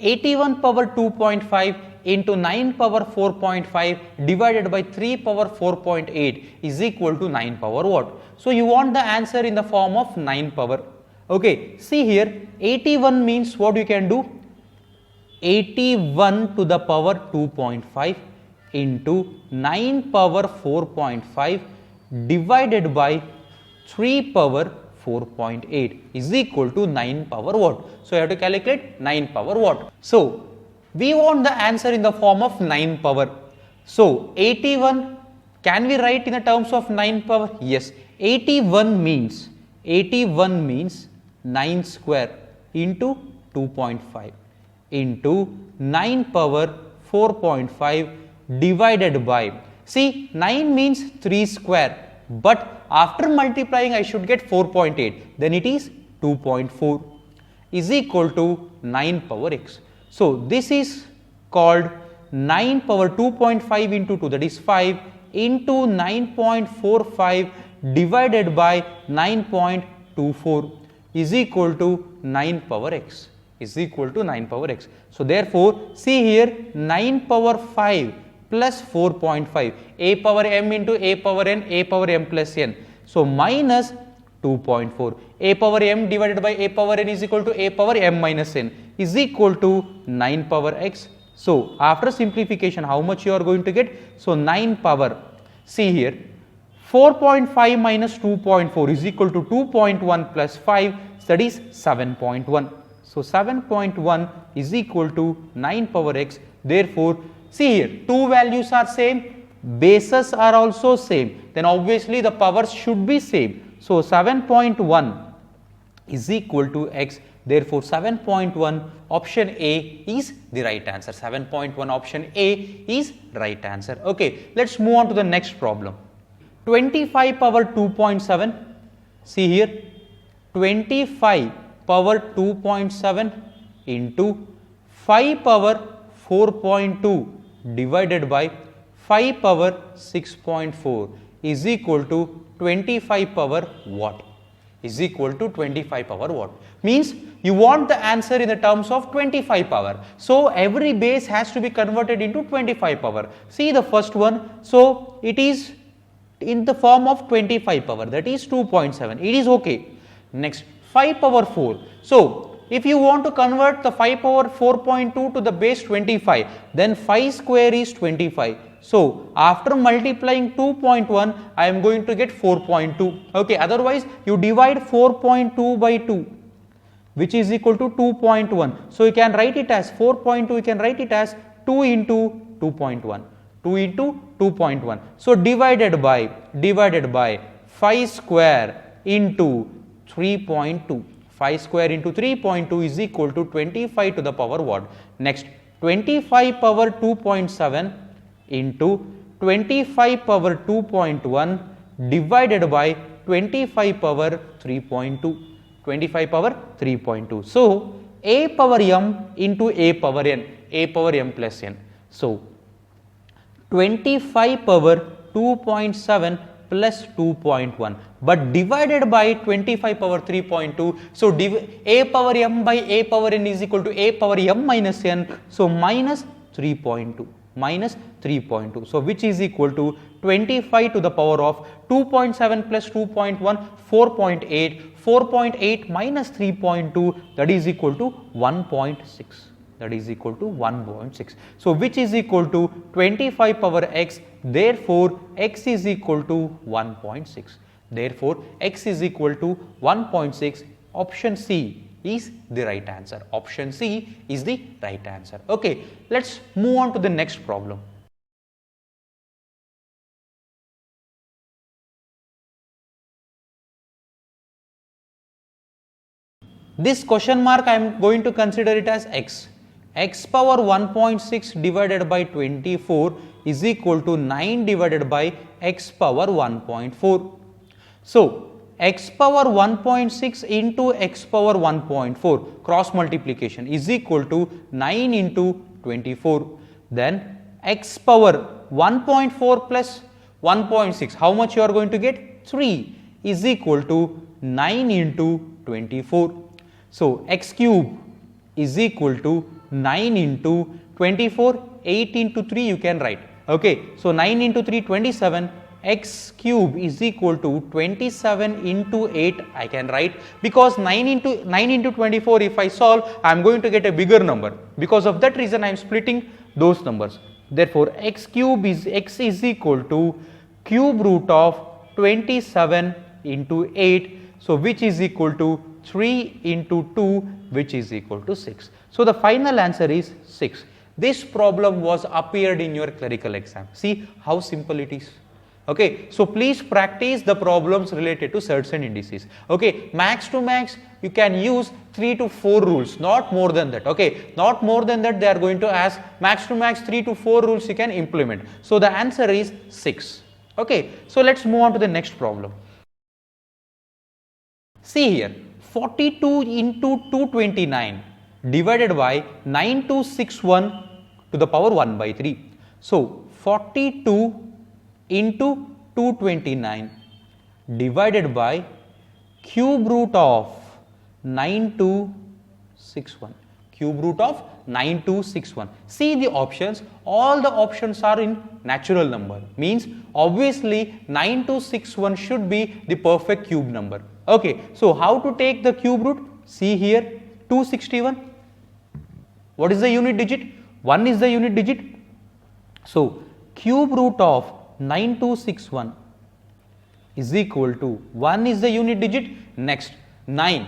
81 power 2.5 into 9 power 4.5 divided by 3 power 4.8 is equal to 9 power what? So you want the answer in the form of 9 power. Okay, see here, 81 means what you can do? 81 to the power 2.5 into 9 power 4.5 divided by 3 power 4.8 is equal to 9 power what? So you have to calculate 9 power what? So we want the answer in the form of 9 power. So 81, can we write in the terms of 9 power? Yes. 81 means 9 square into 2.5 into 9 power 4.5 divided by, see 9 means 3 square, but after multiplying I should get 4.8, then it is 2.4 is equal to 9 power x. So this is called 9 power 2.5 into 2, that is 5 into 9.45 divided by 9.24 is equal to 9 power x, is equal to 9 power x. So therefore see here, 9 power 5 plus 4.5, a power m into a power n, a power m plus n. So minus 2.4, a power m divided by a power n is equal to a power m minus n is equal to 9 power x. So after simplification, how much you are going to get? So 9 power, see here, 4.5 minus 2.4 is equal to 2.1 plus 5, that is 7.1. So 7.1 is equal to 9 power x. Therefore see here, two values are same, bases are also same, then obviously the powers should be same. So 7.1 is equal to x. Therefore 7.1 option A is the right answer. 7.1 option A is right answer. Okay, let's move on to the next problem. 25 power 2.7, see here, 25 power 2.7 into 5 power 4.2 divided by 5 power 6.4 is equal to 25 power what? Is equal to 25 power what? Means you want the answer in the terms of 25 power. So every base has to be converted into 25 power. See the first one. So it is in the form of 25 power, that is 2.7. It is okay. Next 5 power 4. So if you want to convert the 5 power 4.2 to the base 25, then 5 square is 25. So after multiplying 2.1, I am going to get 4.2. Okay, otherwise you divide 4.2 by 2, which is equal to 2.1. So you can write it as 4.2, you can write it as 2 into 2.1. 2 into 2.1. So divided by 5 square into 3.2. 5 square into 3.2 is equal to 25 to the power what? Next 25 power 2.7 into 25 power 2.1 divided by 25 power 3.2. 25 power 3.2. So a power m into a power m plus n. So 25 power 2.7 plus 2.1, but divided by 25 power 3.2. So a power m by a power n is equal to a power m minus n. So minus 3.2. Minus 3.2. So which is equal to 25 to the power of 2.7 plus 2.1, 4.8. 4.8 minus 3.2, that is equal to 1.6. That is equal to 1.6. So which is equal to 25 power x. Therefore x is equal to 1.6. Therefore x is equal to 1.6. Option C is the right answer. Option C is the right answer. Okay, let's move on to the next problem. This question mark I am going to consider it as x. X power 1.6 divided by 24 is equal to 9 divided by x power 1.4. So x power 1.6 into x power 1.4 cross multiplication is equal to 9 into 24. Then x power 1.4 plus 1.6, how much you are going to get? 3 is equal to 9 into 24. So x cube is equal to 9 into 24, 8 into 3 you can write. Okay, so 9 into 3, 27, x cube is equal to 27 into 8 I can write, because 9 into 24 if I solve I am going to get a bigger number. Because of that reason I am splitting those numbers. Therefore, x is equal to cube root of 27 into 8, so which is equal to 3 into 2, which is equal to 6. So the final answer is 6. This problem was appeared in your clerical exam. See how simple it is. Okay, so please practice the problems related to surds and indices. Okay, max to max you can use 3 to 4 rules, not more than that. Okay, not more than that they are going to ask. Max to max 3 to 4 rules you can implement. So the answer is 6. Okay, so let's move on to the next problem. See here, 42 into 229 divided by 9261 to the power 1 by 3. So 42 into 229 divided by cube root of 9261. Cube root of 9261. See the options, all the options are in natural number, means obviously 9261 should be the perfect cube number. Okay, so how to take the cube root? See here, 261. What is the unit digit? 1 is the unit digit. So cube root of 9261 is equal to 1 is the unit digit. Next 9,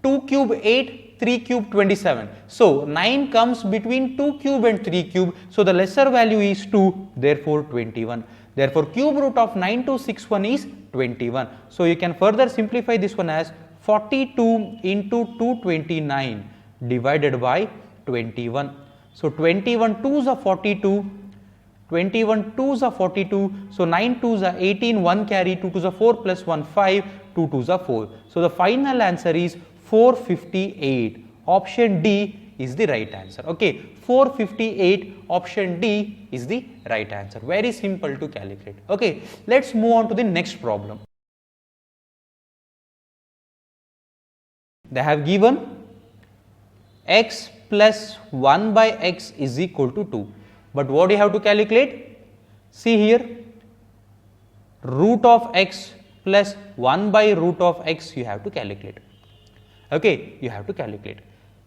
2 cube 8, 3 cube 27. So 9 comes between 2 cube and 3 cube. So the lesser value is 2, therefore 21. Therefore cube root of 9261 is 21. So you can further simplify this one as 42 into 229 divided by 21. So 21 2s are 42. 21 2s are 42, so 9 2s are 18, 1 carry, 2 2s are 4 plus 1 5, 2 2s are 4. So the final answer is 458. Option D is the right answer. Okay, 458, option D is the right answer. Very simple to calculate. Okay, let's move on to the next problem. They have given x plus 1 by x is equal to 2. But what do you have to calculate? See here, root of x plus 1 by root of x you have to calculate. Okay, you have to calculate.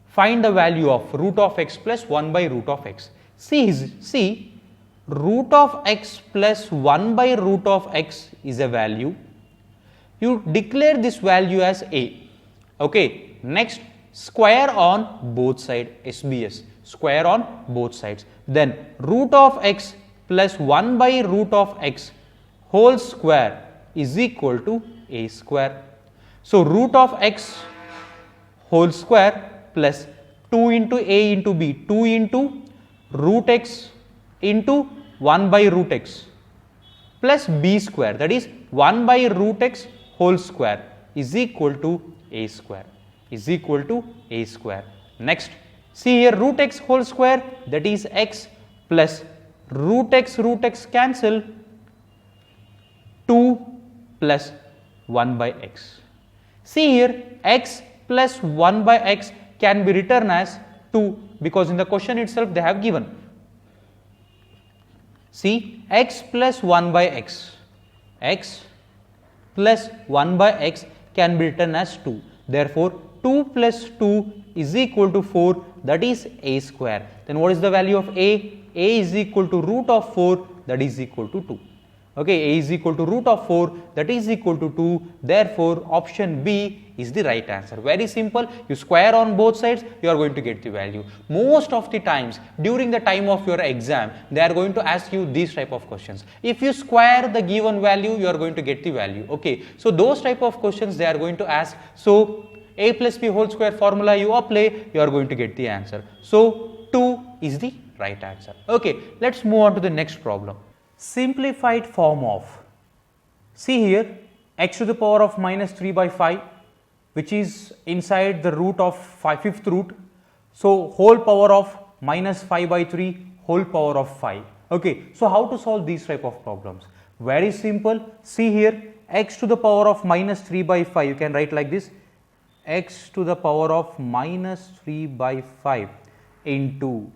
Find the value of root of x plus 1 by root of x. See, root of x plus 1 by root of x is a value. You declare this value as a. Okay, next square on both sides, SBS, square on both sides. Then root of x plus 1 by root of x whole square is equal to a square. So root of x whole square plus 2 into a into b, 2 into root x into 1 by root x plus b square, that is 1 by root x whole square is equal to a square, is equal to a square. Next, see here, root x whole square, that is x plus root x cancel, 2 plus 1 by x. See here, x plus 1 by x can be written as 2 because in the question itself they have given. See, x plus 1 by x, x plus 1 by x can be written as 2. Therefore, 2 plus 2 is equal to 4, that is a square. Then what is the value of a? A is equal to root of 4, that is equal to 2. Okay, a is equal to root of 4, that is equal to 2. Therefore, option B is the right answer. Very simple. You square on both sides, you are going to get the value. Most of the times during the time of your exam, they are going to ask you these type of questions. If you square the given value, you are going to get the value. Okay, so those type of questions they are going to ask. So a plus b whole square formula you apply, you are going to get the answer. So 2 is the right answer. Okay, let's move on to the next problem. Simplified form of, see here, x to the power of minus 3 by 5, which is inside the root of 5th root. So whole power of minus 5 by 3 whole power of 5. Okay, so how to solve these type of problems? Very simple. See here, x to the power of minus 3 by 5, you can write like this, x to the power of minus 3 by 5. into.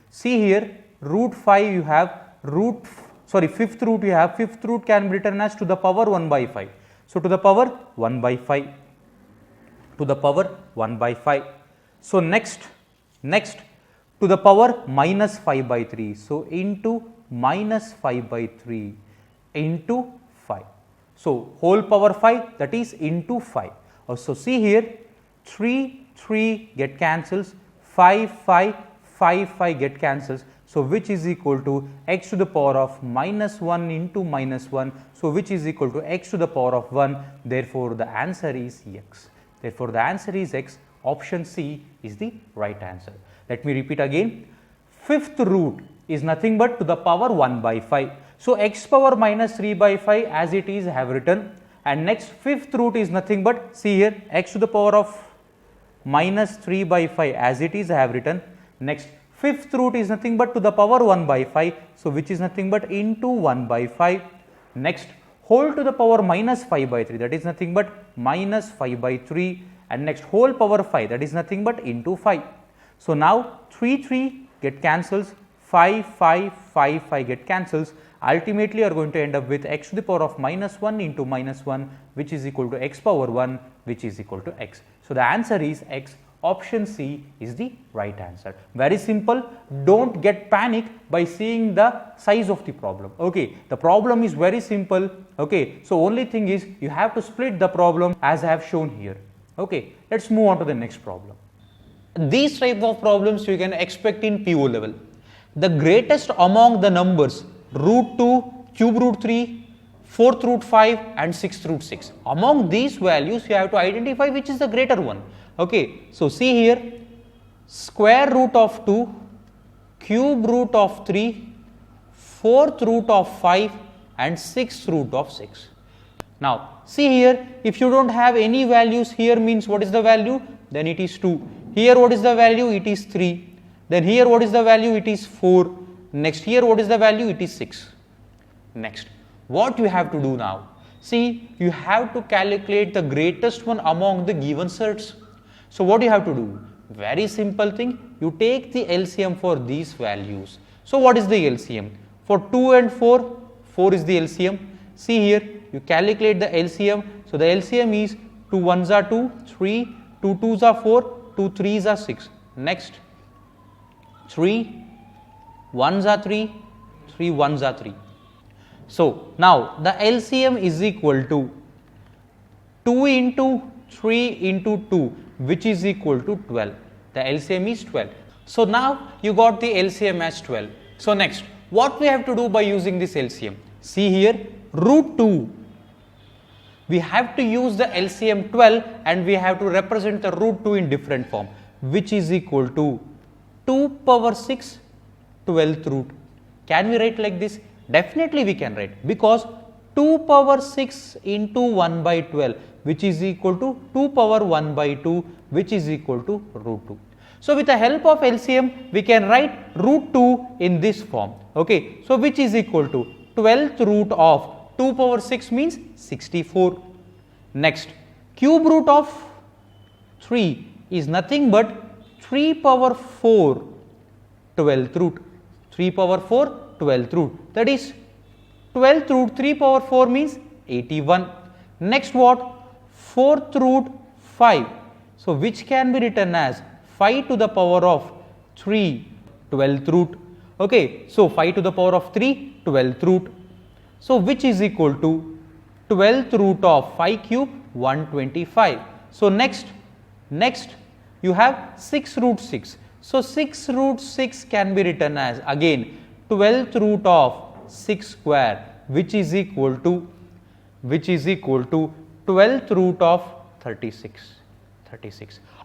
See here, root 5 you have fifth root you have, fifth root can be written as to the power 1 by 5. So, to the power 1 by 5, to the power 1 by 5. So, next to the power minus 5 by 3. So, into minus 5 by 3 into 5. So, whole power 5, that is into 5. So, see here, 3 get cancels, 5 get cancels. So, which is equal to x to the power of minus 1 into minus 1. So, which is equal to x to the power of 1. Therefore, the answer is x. Therefore, the answer is x. Option C is the right answer. Let me repeat again. Fifth root is nothing but to the power 1 by 5. So, x power minus 3 by 5 as it is I have written, and next fifth root is nothing but, see here, x to the power of minus 3 by 5 as it is I have written. Next fifth root is nothing but to the power 1 by 5. So, which is nothing but into 1 by 5. Next whole to the power minus 5 by 3, that is nothing but minus 5 by 3, and next whole power 5, that is nothing but into 5. So, now 3 get cancels, 5 get cancels. Ultimately, you are going to end up with x to the power of minus 1 into minus 1, which is equal to x power 1, which is equal to x. So, the answer is x. Option C is the right answer. Very simple. Don't get panic by seeing the size of the problem. Okay, the problem is very simple. Okay, so only thing is you have to split the problem as I have shown here. Okay, let's move on to the next problem. These type of problems you can expect in PO level. The greatest among the numbers root 2, cube root 3, fourth root 5 and sixth root 6. Among these values you have to identify which is the greater one. Okay, so see here, square root of 2, cube root of 3, fourth root of 5 and sixth root of 6. Now, see here, if you don't have any values here, means what is the value? Then it is 2. Here what is the value? It is 3. Then here what is the value? It is 4. Next here what is the value? It is 6. Next, what you have to do now? See, you have to calculate the greatest one among the given surds. So, what you have to do? Very simple thing, you take the LCM for these values. So, what is the LCM? For 2 and 4, 4 is the LCM. See here, you calculate the LCM. So, the LCM is 2 1s are 2, 3, 2 2s are 4, 2 3s are 6. Next, 3 1s are 3, 3 1s are 3. So, now the LCM is equal to 2 into 3 into 2, which is equal to 12. The LCM is 12. So, now you got the LCM as 12. So, next what we have to do by using this LCM? See here, root 2, we have to use the LCM 12 and we have to represent the root 2 in different form, which is equal to 2 power 6 12th root. Can we write like this? Definitely we can write, because 2 power 6 into 1 by 12, which is equal to 2 power 1 by 2, which is equal to root 2. So, with the help of LCM, we can write root 2 in this form. Okay. So, which is equal to 12th root of 2 power 6 means 64. Next, cube root of 3 is nothing but 3 power 4 12th root. 3 power 4 12th root, that is 12th root 3 power 4 means 81. Next what? 4th root 5. So, which can be written as 5 to the power of 3 12th root. Okay. So, 5 to the power of 3 12th root. So, which is equal to 12th root of 5 cube 125. So, next you have 6 root 6. So, 6 root 6 can be written as again 12th root of 6 square, which is equal to 12th root of 36.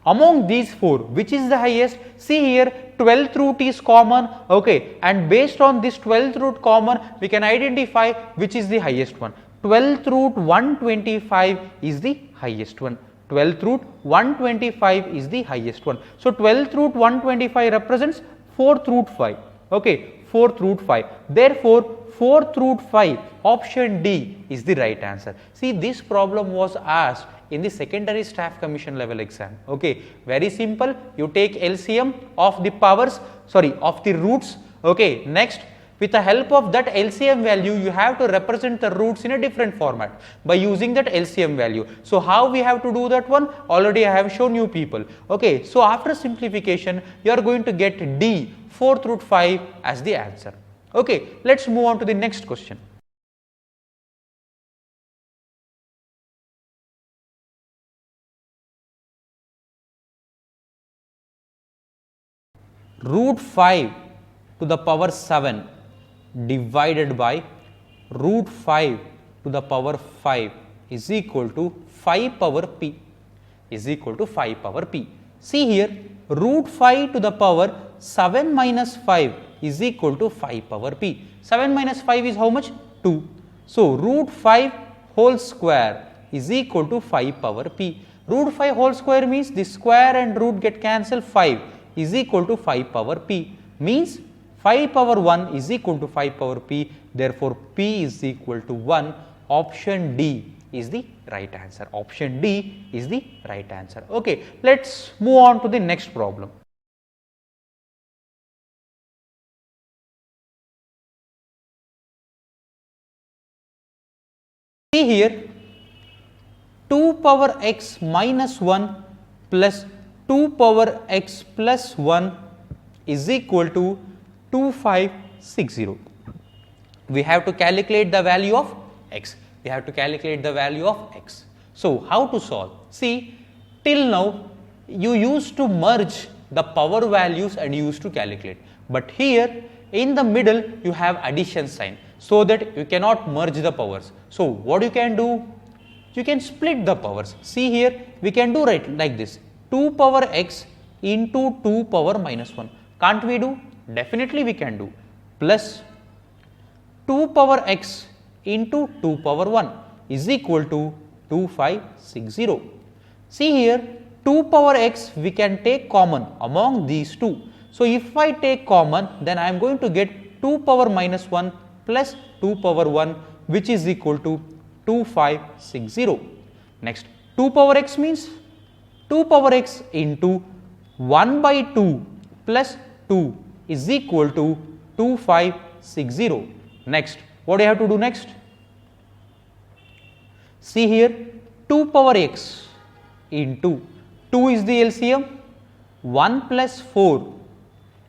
Among these four, which is the highest? See here, 12th root is common. Okay, and based on this 12th root common, we can identify which is the highest one. 12th root 125 is the highest one. 12th root 125 is the highest one. So, 12th root 125 represents 4th root 5. Okay, 4th root 5. Therefore, 4th root 5, option D is the right answer. See, this problem was asked in the secondary staff commission level exam. Okay, very simple. You take LCM of the powers, of the roots. Okay, next, with the help of that LCM value, you have to represent the roots in a different format by using that LCM value. So how we have to do that one? Already I have shown you people. Okay, so after simplification, you are going to get D, 4th root 5 as the answer. Okay, let's move on to the next question. Root 5 to the power 7 divided by root 5 to the power 5 is equal to 5 power p is equal to 5 power p. See here, root 5 to the power 7 minus 5 is equal to 5 power p. 7 minus 5 is how much? 2. So, root 5 whole square is equal to 5 power p. Root 5 whole square means the square and root get cancelled, 5 is equal to 5 power p, means 5 power 1 is equal to 5 power p, therefore p is equal to 1. Option D is the right answer. Option D is the right answer. Okay, let's move on to the next problem. See here, 2 power x minus 1 plus 2 power x plus 1 is equal to 2560. We have to calculate the value of x. We have to calculate the value of x. So, how to solve? See, till now you used to merge the power values and you used to calculate. But here in the middle you have addition sign, so that you cannot merge the powers. So, what you can do? You can split the powers. See here, we can do right like this, 2 power x into 2 power minus 1. Can't we do? Definitely we can do. Plus 2 power x into 2 power 1 is equal to 2560. See here, 2 power x we can take common among these two. So, if I take common, then I am going to get 2 power minus 1 plus 2 power 1, which is equal to 2560. Next, 2 power x means 2 power x into 1 by 2 plus 2 is equal to 2560. Next, what do you have to do next? See here, 2 power x into 2 is the LCM, 1 plus 4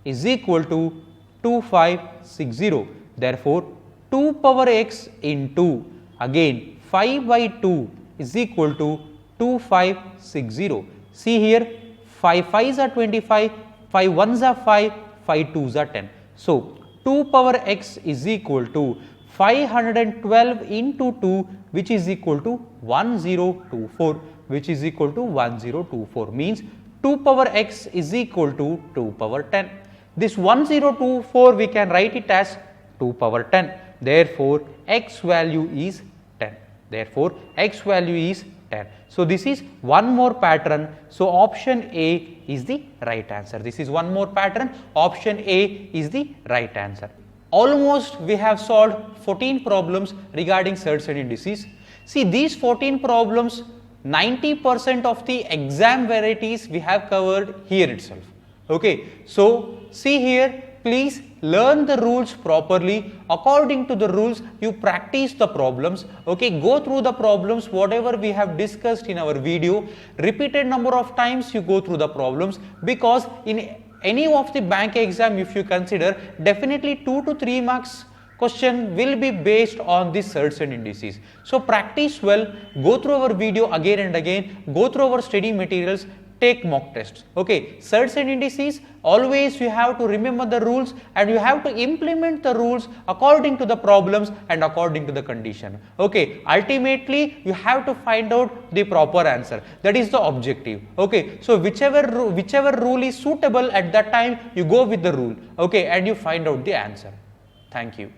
is equal to 2560. Therefore, 2 power x into again 5 by 2 is equal to 2560. See here, 5 5s are 25, 5 1s are 5, 5 2s are 10. So, 2 power x is equal to 512 into 2, which is equal to 1024, which is equal to 1024, means 2 power x is equal to 2 power 10. This 1024 we can write it as 2 power 10. Therefore, x value is 10. Therefore, x value is 10. So, this is one more pattern. So, option A is the right answer. This is one more pattern. Option A is the right answer. Almost we have solved 14 problems regarding surds and indices. See, these 14 problems, 90% of the exam varieties we have covered here itself. Okay. So, see here, please learn the rules properly. According to the rules, you practice the problems. Okay, go through the problems, whatever we have discussed in our video. Repeated number of times you go through the problems, because in any of the bank exam, if you consider, definitely 2 to 3 marks question will be based on the surds and indices. So, practice well, go through our video again and again, go through our study materials, take mock tests. Okay, surds and indices, always you have to remember the rules and you have to implement the rules according to the problems and according to the condition. Okay, ultimately you have to find out the proper answer. That is the objective. Okay, so whichever rule is suitable at that time, you go with the rule. Okay, and you find out the answer. Thank you.